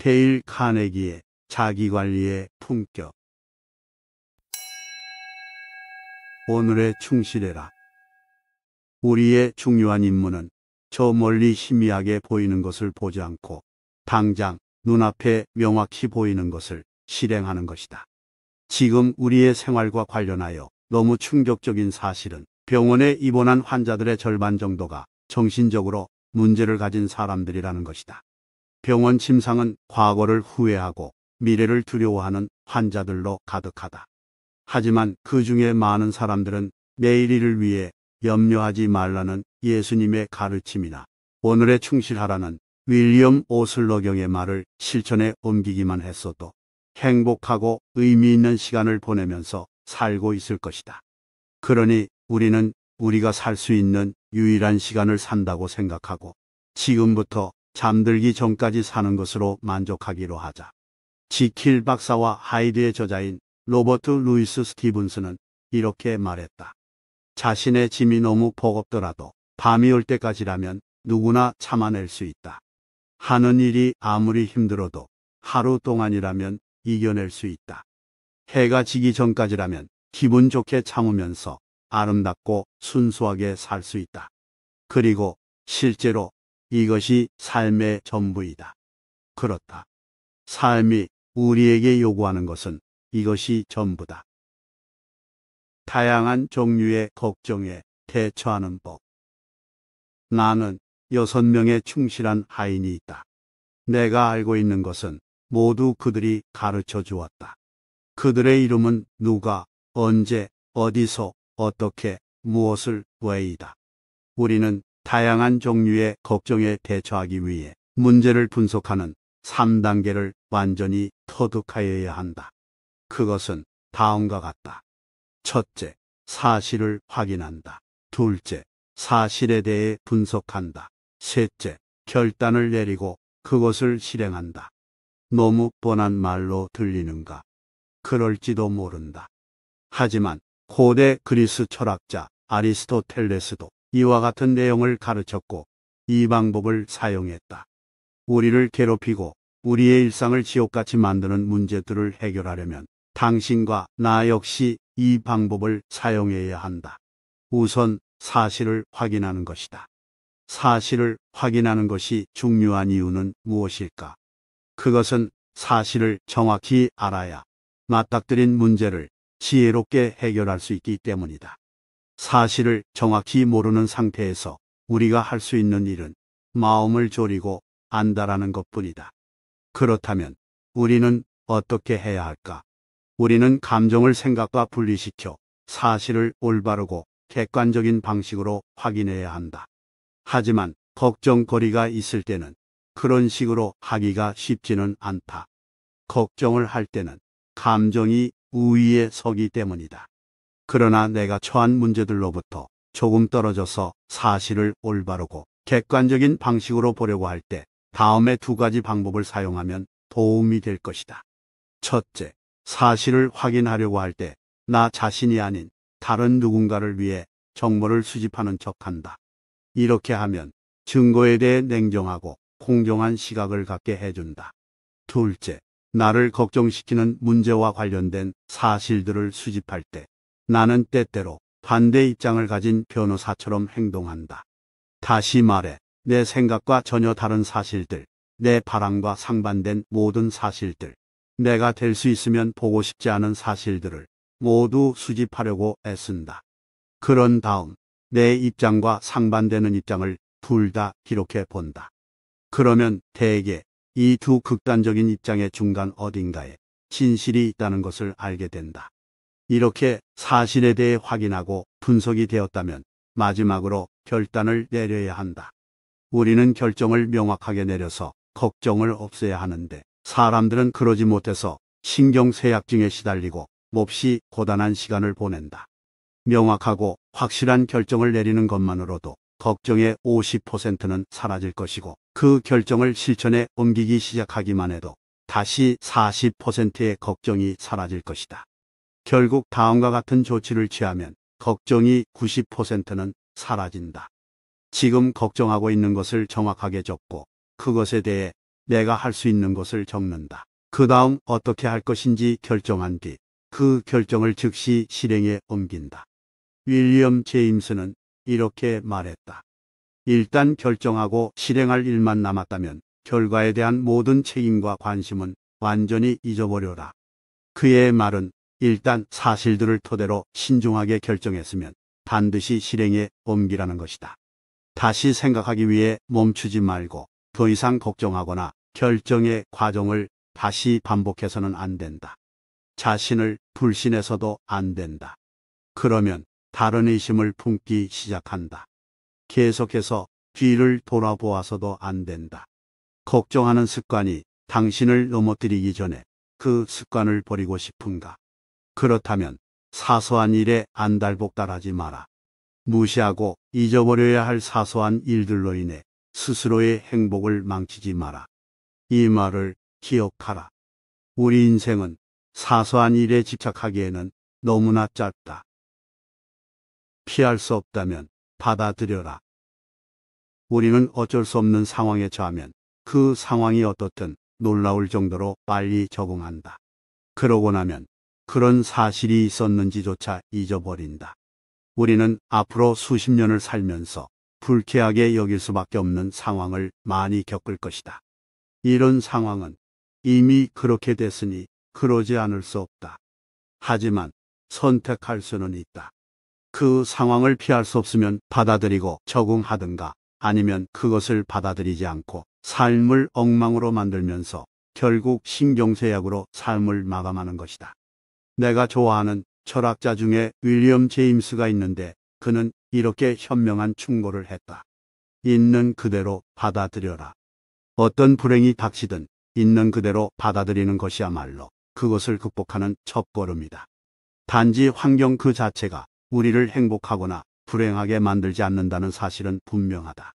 데일 카네기의 자기관리의 품격. 오늘에 충실해라. 우리의 중요한 임무는 저 멀리 희미하게 보이는 것을 보지 않고 당장 눈앞에 명확히 보이는 것을 실행하는 것이다. 지금 우리의 생활과 관련하여 너무 충격적인 사실은 병원에 입원한 환자들의 절반 정도가 정신적으로 문제를 가진 사람들이라는 것이다. 병원 침상은 과거를 후회하고 미래를 두려워하는 환자들로 가득하다. 하지만 그 중에 많은 사람들은 내일을 위해 염려하지 말라는 예수님의 가르침이나 오늘에 충실하라는 윌리엄 오슬러경의 말을 실천에 옮기기만 했어도 행복하고 의미 있는 시간을 보내면서 살고 있을 것이다. 그러니 우리는 우리가 살 수 있는 유일한 시간을 산다고 생각하고 지금부터 잠들기 전까지 사는 것으로 만족하기로 하자. 지킬 박사와 하이드의 저자인 로버트 루이스 스티븐스는 이렇게 말했다. 자신의 짐이 너무 버겁더라도 밤이 올 때까지라면 누구나 참아낼 수 있다. 하는 일이 아무리 힘들어도 하루 동안이라면 이겨낼 수 있다. 해가 지기 전까지라면 기분 좋게 참으면서 아름답고 순수하게 살 수 있다. 그리고 실제로 이것이 삶의 전부이다. 그렇다. 삶이 우리에게 요구하는 것은 이것이 전부다. 다양한 종류의 걱정에 대처하는 법. 나는 6명의 충실한 하인이 있다. 내가 알고 있는 것은 모두 그들이 가르쳐 주었다. 그들의 이름은 누가, 언제, 어디서, 어떻게, 무엇을, 왜이다. 우리는 다양한 종류의 걱정에 대처하기 위해 문제를 분석하는 3단계를 완전히 터득하여야 한다. 그것은 다음과 같다. 첫째, 사실을 확인한다. 둘째, 사실에 대해 분석한다. 셋째, 결단을 내리고 그것을 실행한다. 너무 뻔한 말로 들리는가? 그럴지도 모른다. 하지만 고대 그리스 철학자 아리스토텔레스도 이와 같은 내용을 가르쳤고 이 방법을 사용했다. 우리를 괴롭히고 우리의 일상을 지옥같이 만드는 문제들을 해결하려면 당신과 나 역시 이 방법을 사용해야 한다. 우선 사실을 확인하는 것이다. 사실을 확인하는 것이 중요한 이유는 무엇일까? 그것은 사실을 정확히 알아야 맞닥뜨린 문제를 지혜롭게 해결할 수 있기 때문이다. 사실을 정확히 모르는 상태에서 우리가 할 수 있는 일은 마음을 졸이고 안다라는 것뿐이다. 그렇다면 우리는 어떻게 해야 할까? 우리는 감정을 생각과 분리시켜 사실을 올바르고 객관적인 방식으로 확인해야 한다. 하지만 걱정거리가 있을 때는 그런 식으로 하기가 쉽지는 않다. 걱정을 할 때는 감정이 우위에 서기 때문이다. 그러나 내가 처한 문제들로부터 조금 떨어져서 사실을 올바르고 객관적인 방식으로 보려고 할 때 다음의 2가지 방법을 사용하면 도움이 될 것이다. 첫째, 사실을 확인하려고 할 때 나 자신이 아닌 다른 누군가를 위해 정보를 수집하는 척한다. 이렇게 하면 증거에 대해 냉정하고 공정한 시각을 갖게 해준다. 둘째, 나를 걱정시키는 문제와 관련된 사실들을 수집할 때 나는 때때로 반대 입장을 가진 변호사처럼 행동한다. 다시 말해, 내 생각과 전혀 다른 사실들, 내 바람과 상반된 모든 사실들, 내가 될 수 있으면 보고 싶지 않은 사실들을 모두 수집하려고 애쓴다. 그런 다음 내 입장과 상반되는 입장을 둘 다 기록해 본다. 그러면 대개 이 2 극단적인 입장의 중간 어딘가에 진실이 있다는 것을 알게 된다. 이렇게 사실에 대해 확인하고 분석이 되었다면 마지막으로 결단을 내려야 한다. 우리는 결정을 명확하게 내려서 걱정을 없애야 하는데 사람들은 그러지 못해서 신경쇠약증에 시달리고 몹시 고단한 시간을 보낸다. 명확하고 확실한 결정을 내리는 것만으로도 걱정의 50%는 사라질 것이고 그 결정을 실천에 옮기기 시작하기만 해도 다시 40%의 걱정이 사라질 것이다. 결국 다음과 같은 조치를 취하면 걱정이 90%는 사라진다. 지금 걱정하고 있는 것을 정확하게 적고 그것에 대해 내가 할 수 있는 것을 적는다. 그 다음 어떻게 할 것인지 결정한 뒤 그 결정을 즉시 실행에 옮긴다. 윌리엄 제임스는 이렇게 말했다. 일단 결정하고 실행할 일만 남았다면 결과에 대한 모든 책임과 관심은 완전히 잊어버려라. 그의 말은 일단 사실들을 토대로 신중하게 결정했으면 반드시 실행에 옮기라는 것이다. 다시 생각하기 위해 멈추지 말고 더 이상 걱정하거나 결정의 과정을 다시 반복해서는 안 된다. 자신을 불신해서도 안 된다. 그러면 다른 의심을 품기 시작한다. 계속해서 뒤를 돌아보아서도 안 된다. 걱정하는 습관이 당신을 넘어뜨리기 전에 그 습관을 버리고 싶은가? 그렇다면 사소한 일에 안달복달하지 마라. 무시하고 잊어버려야 할 사소한 일들로 인해 스스로의 행복을 망치지 마라. 이 말을 기억하라. 우리 인생은 사소한 일에 집착하기에는 너무나 짧다. 피할 수 없다면 받아들여라. 우리는 어쩔 수 없는 상황에 처하면 그 상황이 어떻든 놀라울 정도로 빨리 적응한다. 그러고 나면 그런 사실이 있었는지조차 잊어버린다. 우리는 앞으로 수십 년을 살면서 불쾌하게 여길 수밖에 없는 상황을 많이 겪을 것이다. 이런 상황은 이미 그렇게 됐으니 그러지 않을 수 없다. 하지만 선택할 수는 있다. 그 상황을 피할 수 없으면 받아들이고 적응하든가 아니면 그것을 받아들이지 않고 삶을 엉망으로 만들면서 결국 신경쇠약으로 삶을 마감하는 것이다. 내가 좋아하는 철학자 중에 윌리엄 제임스가 있는데 그는 이렇게 현명한 충고를 했다. 있는 그대로 받아들여라. 어떤 불행이 닥치든 있는 그대로 받아들이는 것이야말로 그것을 극복하는 첫걸음이다. 단지 환경 그 자체가 우리를 행복하거나 불행하게 만들지 않는다는 사실은 분명하다.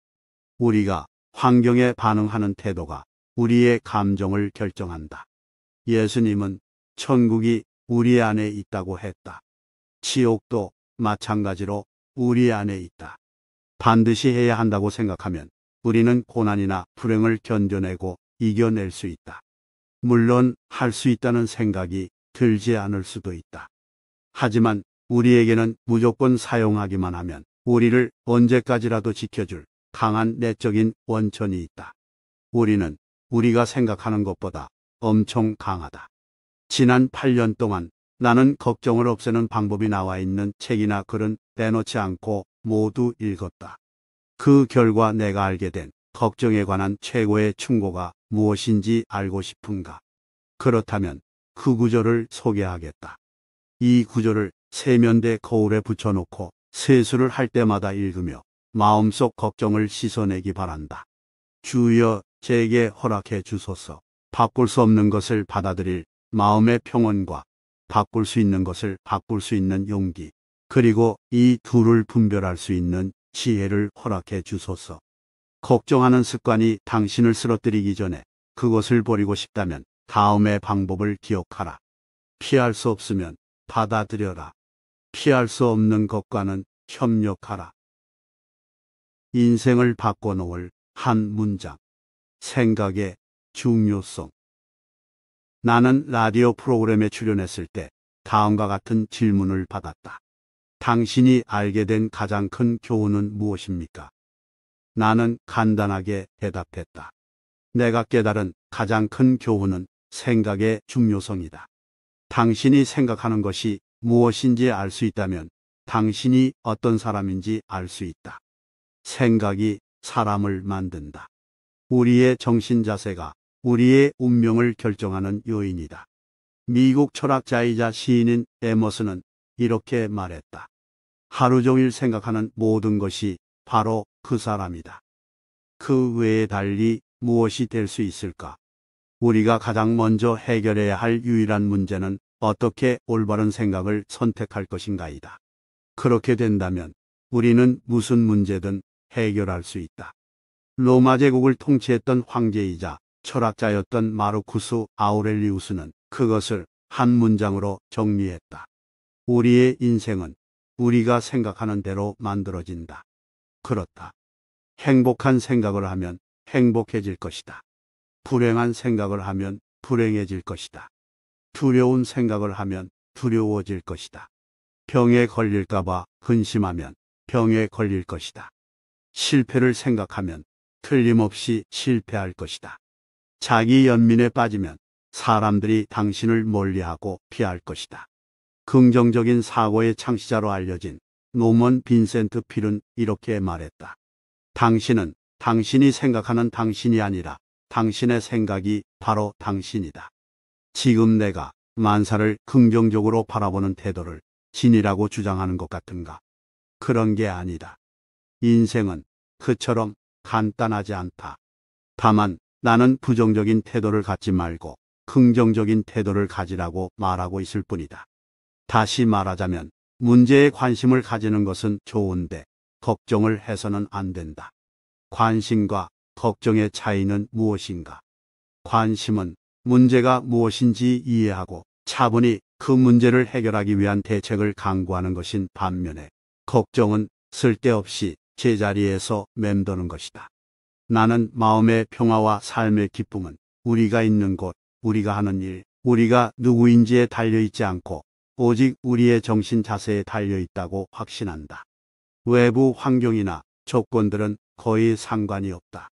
우리가 환경에 반응하는 태도가 우리의 감정을 결정한다. 예수님은 천국이 우리 안에 있다고 했다. 지옥도 마찬가지로 우리 안에 있다. 반드시 해야 한다고 생각하면 우리는 고난이나 불행을 견뎌내고 이겨낼 수 있다. 물론 할 수 있다는 생각이 들지 않을 수도 있다. 하지만 우리에게는 무조건 사용하기만 하면 우리를 언제까지라도 지켜줄 강한 내적인 원천이 있다. 우리는 우리가 생각하는 것보다 엄청 강하다. 지난 8년 동안 나는 걱정을 없애는 방법이 나와 있는 책이나 글은 빼놓지 않고 모두 읽었다. 그 결과 내가 알게 된 걱정에 관한 최고의 충고가 무엇인지 알고 싶은가? 그렇다면 그 구절을 소개하겠다. 이 구절을 세면대 거울에 붙여놓고 세수를 할 때마다 읽으며 마음속 걱정을 씻어내기 바란다. 주여 제게 허락해 주소서. 바꿀 수 없는 것을 받아들일 마음의 평온과 바꿀 수 있는 것을 바꿀 수 있는 용기, 그리고 이 둘을 분별할 수 있는 지혜를 허락해 주소서. 걱정하는 습관이 당신을 쓰러뜨리기 전에 그것을 버리고 싶다면 다음의 방법을 기억하라. 피할 수 없으면 받아들여라. 피할 수 없는 것과는 협력하라. 인생을 바꿔놓을 한 문장. 생각의 중요성. 나는 라디오 프로그램에 출연했을 때 다음과 같은 질문을 받았다. 당신이 알게 된 가장 큰 교훈은 무엇입니까? 나는 간단하게 대답했다. 내가 깨달은 가장 큰 교훈은 생각의 중요성이다. 당신이 생각하는 것이 무엇인지 알 수 있다면 당신이 어떤 사람인지 알 수 있다. 생각이 사람을 만든다. 우리의 정신 자세가 우리의 운명을 결정하는 요인이다. 미국 철학자이자 시인인 에머슨은 이렇게 말했다. 하루 종일 생각하는 모든 것이 바로 그 사람이다. 그 외에 달리 무엇이 될 수 있을까? 우리가 가장 먼저 해결해야 할 유일한 문제는 어떻게 올바른 생각을 선택할 것인가이다. 그렇게 된다면 우리는 무슨 문제든 해결할 수 있다. 로마 제국을 통치했던 황제이자 철학자였던 마르쿠스 아우렐리우스는 그것을 한 문장으로 정리했다. 우리의 인생은 우리가 생각하는 대로 만들어진다. 그렇다. 행복한 생각을 하면 행복해질 것이다. 불행한 생각을 하면 불행해질 것이다. 두려운 생각을 하면 두려워질 것이다. 병에 걸릴까봐 근심하면 병에 걸릴 것이다. 실패를 생각하면 틀림없이 실패할 것이다. 자기 연민에 빠지면 사람들이 당신을 멀리하고 피할 것이다. 긍정적인 사고의 창시자로 알려진 노먼 빈센트 필은 이렇게 말했다. 당신은 당신이 생각하는 당신이 아니라 당신의 생각이 바로 당신이다. 지금 내가 만사를 긍정적으로 바라보는 태도를 진이라고 주장하는 것 같은가? 그런 게 아니다. 인생은 그처럼 간단하지 않다. 다만 나는 부정적인 태도를 갖지 말고 긍정적인 태도를 가지라고 말하고 있을 뿐이다. 다시 말하자면 문제에 관심을 가지는 것은 좋은데 걱정을 해서는 안 된다. 관심과 걱정의 차이는 무엇인가? 관심은 문제가 무엇인지 이해하고 차분히 그 문제를 해결하기 위한 대책을 강구하는 것인 반면에 걱정은 쓸데없이 제자리에서 맴도는 것이다. 나는 마음의 평화와 삶의 기쁨은 우리가 있는 곳, 우리가 하는 일, 우리가 누구인지에 달려있지 않고 오직 우리의 정신 자세에 달려있다고 확신한다. 외부 환경이나 조건들은 거의 상관이 없다.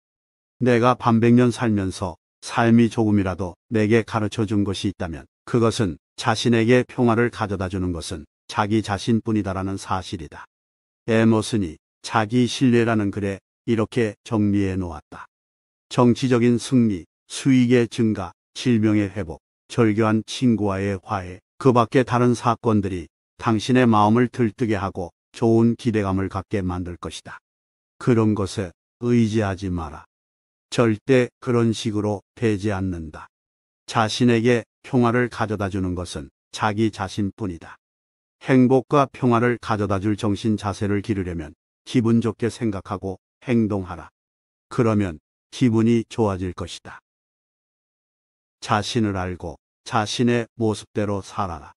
내가 반백년 살면서 삶이 조금이라도 내게 가르쳐 준 것이 있다면 그것은 자신에게 평화를 가져다 주는 것은 자기 자신뿐이다라는 사실이다. 에머슨이 자기 신뢰라는 글에 이렇게 정리해 놓았다. 정치적인 승리, 수익의 증가, 질병의 회복, 절교한 친구와의 화해, 그 밖에 다른 사건들이 당신의 마음을 들뜨게 하고 좋은 기대감을 갖게 만들 것이다. 그런 것에 의지하지 마라. 절대 그런 식으로 되지 않는다. 자신에게 평화를 가져다 주는 것은 자기 자신뿐이다. 행복과 평화를 가져다 줄 정신 자세를 기르려면 기분 좋게 생각하고 행동하라. 그러면 기분이 좋아질 것이다. 자신을 알고 자신의 모습대로 살아라.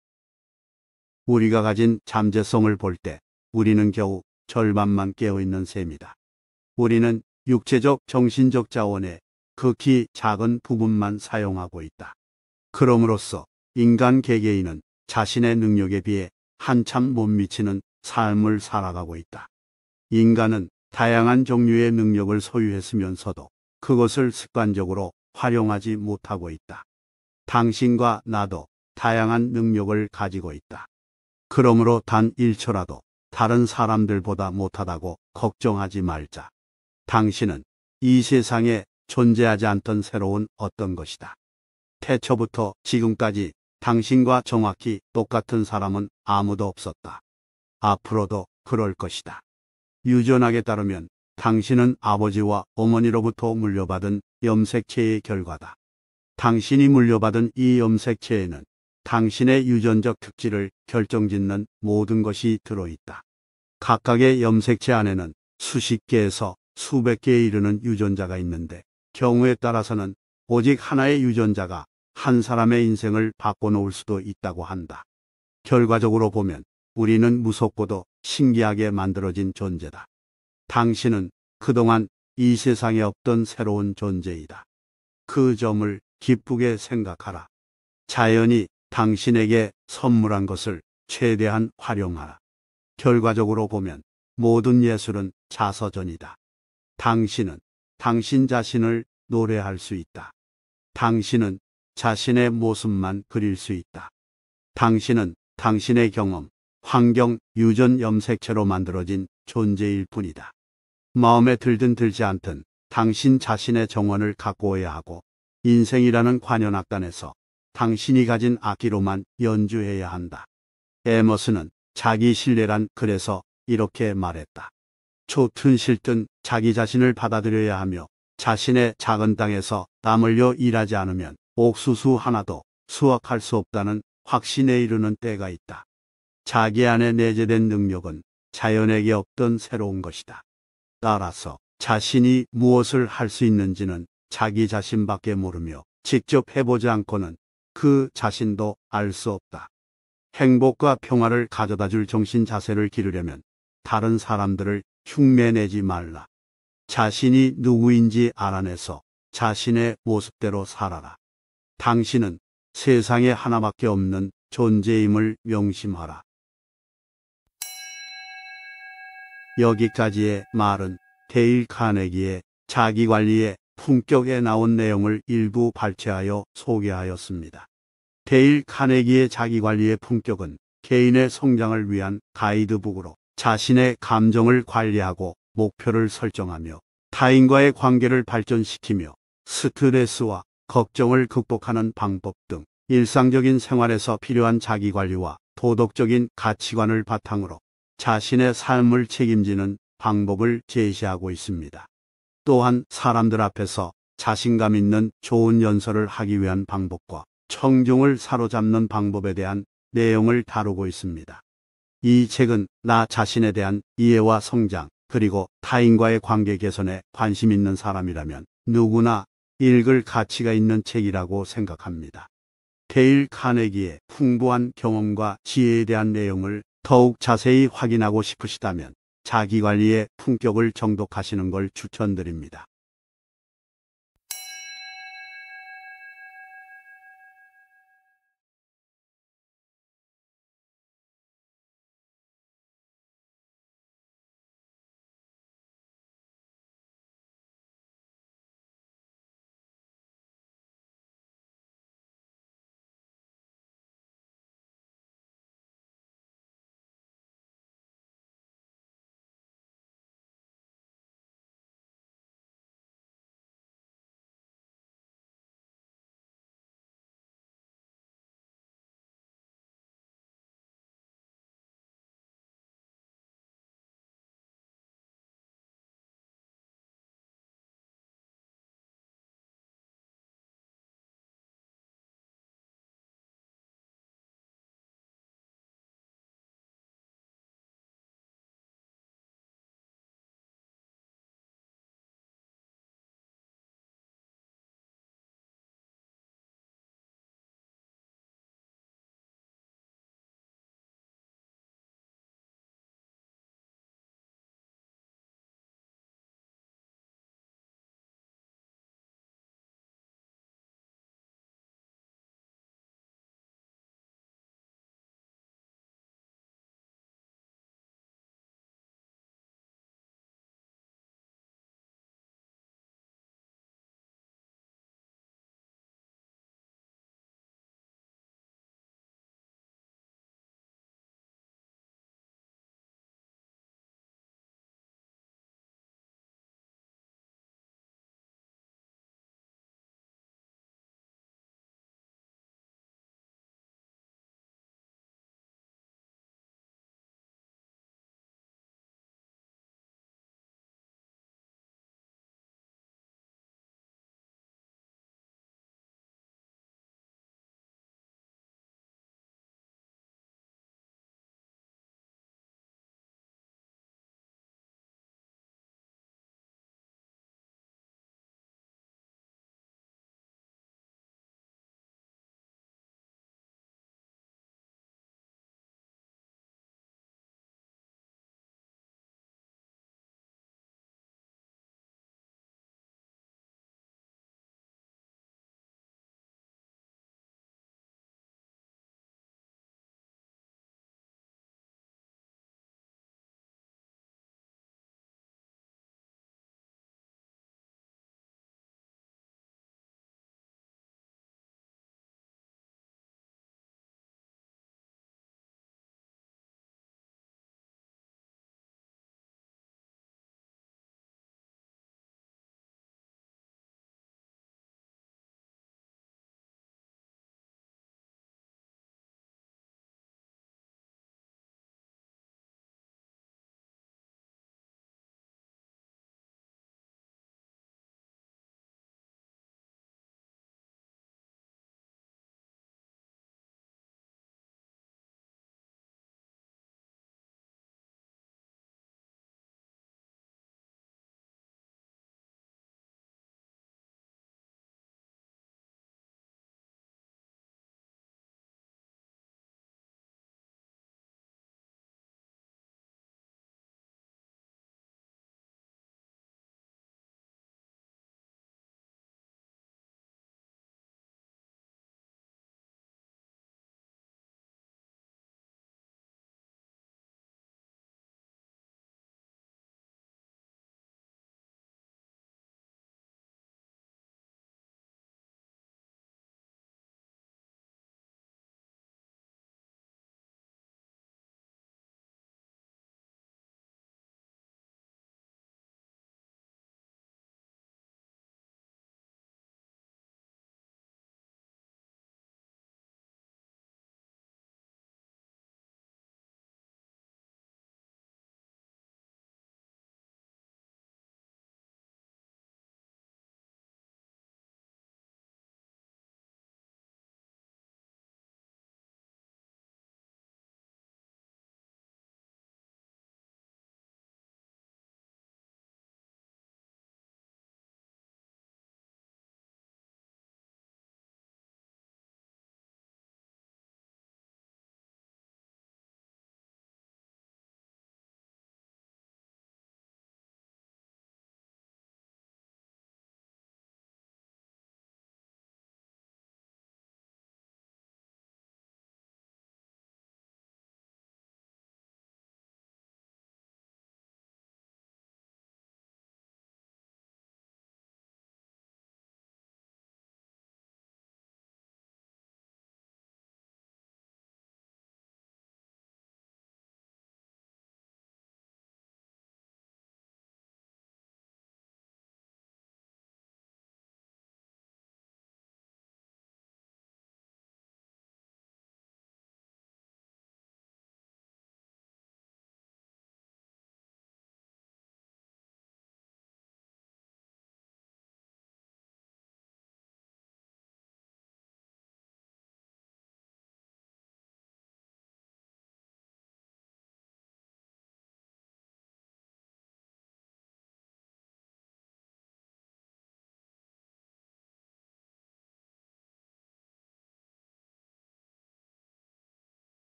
우리가 가진 잠재성을 볼 때 우리는 겨우 절반만 깨어있는 셈이다. 우리는 육체적, 정신적 자원의 극히 작은 부분만 사용하고 있다. 그럼으로써 인간 개개인은 자신의 능력에 비해 한참 못 미치는 삶을 살아가고 있다. 인간은 다양한 종류의 능력을 소유했으면서도 그것을 습관적으로 활용하지 못하고 있다. 당신과 나도 다양한 능력을 가지고 있다. 그러므로 단 1초라도 다른 사람들보다 못하다고 걱정하지 말자. 당신은 이 세상에 존재하지 않던 새로운 어떤 것이다. 태초부터 지금까지 당신과 정확히 똑같은 사람은 아무도 없었다. 앞으로도 그럴 것이다. 유전학에 따르면 당신은 아버지와 어머니로부터 물려받은 염색체의 결과다. 당신이 물려받은 이 염색체에는 당신의 유전적 특질을 결정짓는 모든 것이 들어있다. 각각의 염색체 안에는 수십 개에서 수백 개에 이르는 유전자가 있는데 경우에 따라서는 오직 하나의 유전자가 한 사람의 인생을 바꿔놓을 수도 있다고 한다. 결과적으로 보면 우리는 무섭고도 신기하게 만들어진 존재다. 당신은 그동안 이 세상에 없던 새로운 존재이다. 그 점을 기쁘게 생각하라. 자연이 당신에게 선물한 것을 최대한 활용하라. 결과적으로 보면 모든 예술은 자서전이다. 당신은 당신 자신을 노래할 수 있다. 당신은 자신의 모습만 그릴 수 있다. 당신은 당신의 경험, 환경, 유전 염색체로 만들어진 존재일 뿐이다. 마음에 들든 들지 않든 당신 자신의 정원을 가꾸어야 하고 인생이라는 관현악단에서 당신이 가진 악기로만 연주해야 한다. 에머슨은 자기 신뢰란 글에서 이렇게 말했다. 좋든 싫든 자기 자신을 받아들여야 하며 자신의 작은 땅에서 땀 흘려 일하지 않으면 옥수수 하나도 수확할 수 없다는 확신에 이르는 때가 있다. 자기 안에 내재된 능력은 자연에게 없던 새로운 것이다. 따라서 자신이 무엇을 할 수 있는지는 자기 자신밖에 모르며 직접 해보지 않고는 그 자신도 알 수 없다. 행복과 평화를 가져다 줄 정신 자세를 기르려면 다른 사람들을 흉내내지 말라. 자신이 누구인지 알아내서 자신의 모습대로 살아라. 당신은 세상에 하나밖에 없는 존재임을 명심하라. 여기까지의 말은 데일 카네기의 자기관리의 품격에 나온 내용을 일부 발췌하여 소개하였습니다. 데일 카네기의 자기관리의 품격은 개인의 성장을 위한 가이드북으로 자신의 감정을 관리하고 목표를 설정하며 타인과의 관계를 발전시키며 스트레스와 걱정을 극복하는 방법 등 일상적인 생활에서 필요한 자기관리와 도덕적인 가치관을 바탕으로 자신의 삶을 책임지는 방법을 제시하고 있습니다. 또한 사람들 앞에서 자신감 있는 좋은 연설을 하기 위한 방법과 청중을 사로잡는 방법에 대한 내용을 다루고 있습니다. 이 책은 나 자신에 대한 이해와 성장, 그리고 타인과의 관계 개선에 관심 있는 사람이라면 누구나 읽을 가치가 있는 책이라고 생각합니다. 데일 카네기의 풍부한 경험과 지혜에 대한 내용을 더욱 자세히 확인하고 싶으시다면 자기관리의 품격을 정독하시는 걸 추천드립니다.